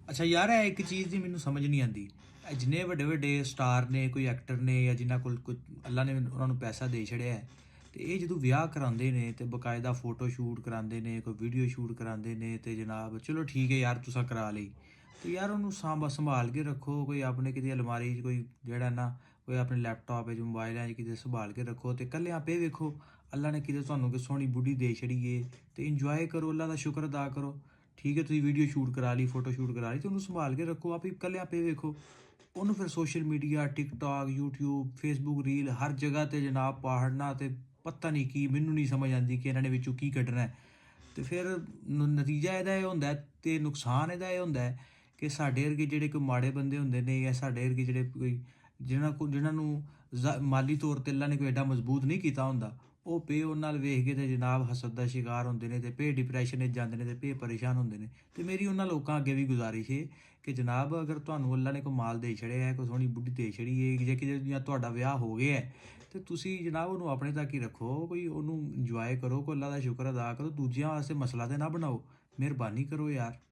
ਅੱਛਾ ਯਾਰ, ਇਹ ਇੱਕ ਚੀਜ਼ ਦੀ ਮੈਨੂੰ ਸਮਝ ਨਹੀਂ ਆਉਂਦੀ। ਇਹ ਜਿੰਨੇ ਵੱਡੇ ਵੱਡੇ ਸਟਾਰ ਨੇ, ਕੋਈ ਐਕਟਰ ਨੇ, ਜਾਂ ਜਿਨ੍ਹਾਂ ਕੋਲ ਕੋਈ ਅੱਲਾ ਨੇ ਉਹਨਾਂ ਨੂੰ ਪੈਸਾ ਦੇ ਛੜਿਆ ਹੈ, ਤੇ ਇਹ ਜਦੋਂ ਵਿਆਹ ਕਰਾਉਂਦੇ ਨੇ ਤੇ ਬਕਾਇਦਾ ਫੋਟੋ ਸ਼ੂਟ ਕਰਾਉਂਦੇ ਨੇ, ਕੋਈ ਵੀਡੀਓ ਸ਼ੂਟ ਕਰਾਉਂਦੇ ਨੇ, ਤੇ ਜਨਾਬ ਚਲੋ ਠੀਕ ਹੈ ਯਾਰ, ਤੁਸੀਂ ਕਰਾ ਲਈ। ਤੇ ਯਾਰ ਉਹਨੂੰ ਸੰਭਾਲ ਕੇ ਰੱਖੋ। ਕੋਈ ਆਪਣੇ ਕਿਤੇ ਅਲਮਾਰੀ 'ਚ, ਕੋਈ ਜਿਹੜਾ ਨਾ, ਕੋਈ ਆਪਣੇ ਲੈਪਟਾਪ 'ਚ, ਮੋਬਾਈਲਾਂ 'ਚ ਕਿਤੇ ਸੰਭਾਲ ਕੇ ਰੱਖੋ। ਤੇ ਇਕੱਲੇ ਆਪੇ ਵੇਖੋ, ਅੱਲਾ ਨੇ ਕਿਤੇ ਤੁਹਾਨੂੰ ਕਿ ਸੋਹਣੀ ਬੁੱਢੀ ਦੇ ਛੜੀਏ, ਤੇ ਇੰਜੋਏ ਕਰੋ, ਅੱਲਾ ਦਾ ਸ਼ੁਕਰ ਅਦਾ ਕਰੋ। ਠੀਕ ਹੈ, ਤੁਸੀਂ ਵੀਡੀਓ ਸ਼ੂਟ ਕਰਾ ਲਈ, ਫੋਟੋ ਸ਼ੂਟ ਕਰਾ ਲਈ, ਤੇ ਉਹਨੂੰ ਸੰਭਾਲ ਕੇ ਰੱਖੋ। ਆਪ ਹੀ ਇਕੱਲੇ ਆਪੇ ਵੇਖੋ ਉਹਨੂੰ। ਫਿਰ social media, TikTok, YouTube, Facebook reel, ਹਰ ਜਗ੍ਹਾ 'ਤੇ ਜਨਾਬ ਪਾੜਨਾ, ਤੇ ਪਤਾ ਨਹੀਂ ਕੀ, ਮੈਨੂੰ ਨਹੀਂ ਸਮਝ ਆਉਂਦੀ ਕਿ ਇਹਨਾਂ ਨੇ ਵਿੱਚੋਂ ਕੀ ਕੱਢਣਾ ਹੈ। ਤੇ ਫਿਰ ਨਤੀਜਾ ਇਹਦਾ ਇਹ ਹੁੰਦਾ ਹੈ, ਤੇ ਨੁਕਸਾਨ ਇਹਦਾ ਇਹ ਹੁੰਦਾ ਹੈ ਕਿ ਸਾਡੇ ਵਰਗੇ ਜਿਹੜੇ ਕੋਈ ਮਾੜੇ ਬੰਦੇ ਹੁੰਦੇ ਨੇ, ਜਾਂ ਸਾਡੇ ਵਰਗੇ ਜਿਹੜੇ ਕੋਈ ਜਿਹਨਾਂ ਨੂੰ ਮਾਲੀ ਤੌਰ 'ਤੇ ਅੱਲਾ ਨੇ ਕੋਈ ਐਡਾ ਮਜ਼ਬੂਤ ਨਹੀਂ ਕੀਤਾ ਹੁੰਦਾ, ਉਹ ਪੇ ਉਹਨਾਂ ਨਾਲ ਵੇਖ ਕੇ ਤੇ ਜਨਾਬ ਹਸਦ ਦਾ ਸ਼ਿਕਾਰ ਹੁੰਦੇ ਨੇ, ਤੇ ਪੇ ਡਿਪਰੈਸ਼ਨ ਵਿੱਚ ਜਾਂਦੇ ਨੇ, ਤੇ ਪੇ ਪਰੇਸ਼ਾਨ ਹੁੰਦੇ ਨੇ। ਤੇ ਮੇਰੀ ਉਹਨਾਂ ਲੋਕਾਂ ਅੱਗੇ ਵੀ ਗੁਜ਼ਾਰਿਸ਼ ਹੈ ਕਿ ਜਨਾਬ, ਅਗਰ ਤੁਹਾਨੂੰ ਅੱਲਾ ਨੇ ਕੋਈ ਮਾਲ ਦੇ ਛੜਿਆ ਹੈ, ਕੋਈ ਸੋਹਣੀ ਬੁੱਢੀ ਦੇ ਛੜੀ ਹੈ, ਜੇ ਕਿਤੇ ਜਾਂ ਤੁਹਾਡਾ ਵਿਆਹ ਹੋ ਗਿਆ ਹੈ, ਤੇ ਤੁਸੀਂ ਜਨਾਬ ਉਹਨੂੰ ਆਪਣੇ ਤੱਕ ਹੀ ਰੱਖੋ। ਕੋਈ ਉਹਨੂੰ ਇੰਜੋਏ ਕਰੋ, ਕੋਈ ਅੱਲਾ ਦਾ ਸ਼ੁਕਰ ਅਦਾ ਕਰੋ, ਦੂਜਿਆਂ ਵਾਸਤੇ ਮਸਲਾ ਤੇ ਨਾ ਬਣਾਓ। ਮਿਹਰਬਾਨੀ ਕਰੋ ਯਾਰ।